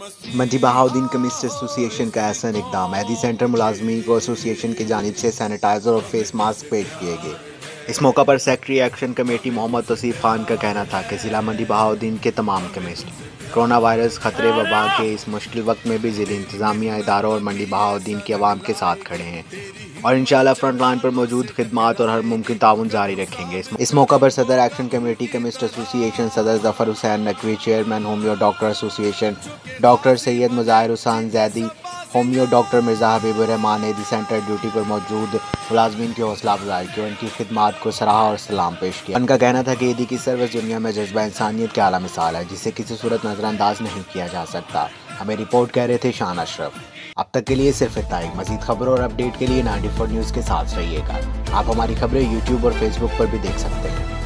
मंडी Bahauddin chemist association का एहसन इकदाम। एदी सेंटर मुलाजमीन को एसोसिएशन की जानिब से सैनिटाइज़र और फेस मास्क पेश किए गए। इस मौका पर secretary action committee Mohammad Tauseef Khan का कहना था कि ज़िला मंडी बहाउद्दीन के तमाम केमिस्ट कोरोना वायरस ख़तरे वबा के इस मुश्किल वक्त में भी ज़िले इंतज़ामिया इदारों और मंडी बहाउद्दीन की आवाम के साथ खड़े हैं और इंशाअल्लाह फ्रंट लाइन पर मौजूद खिदमात और हर मुमकिन ताउन जारी रखेंगे। इस मौका पर सदर एक्शन कमेटी केमिस्ट एसोसिएशन सदर Zafar Hussain Naqvi, chairman homeo doctor association doctor Syed Mazahar Hussain Zaidi, homeo doctor Mirza Habibur Rahman एदी सेंटर ड्यूटी पर मौजूद मुलाजमीन की हौसला अफजाई की, उनकी खिदमात को सराहा और सलाम पेश किया। उनका कहना था कि ईदी की सर्विस दुनिया में जज्बा इंसानियत की आला मिसाल है जिसे किसी सूरत नज़रअंदाज नहीं किया जा सकता। हमें रिपोर्ट कह रहे थे शान अशरफ। अब तक के लिए सिर्फ इतना ही। मज़ीद खबरों और अपडेट के लिए 94 न्यूज़ के साथ रहिएगा। आप हमारी खबरें यूट्यूब और फेसबुक पर भी देख सकते हैं।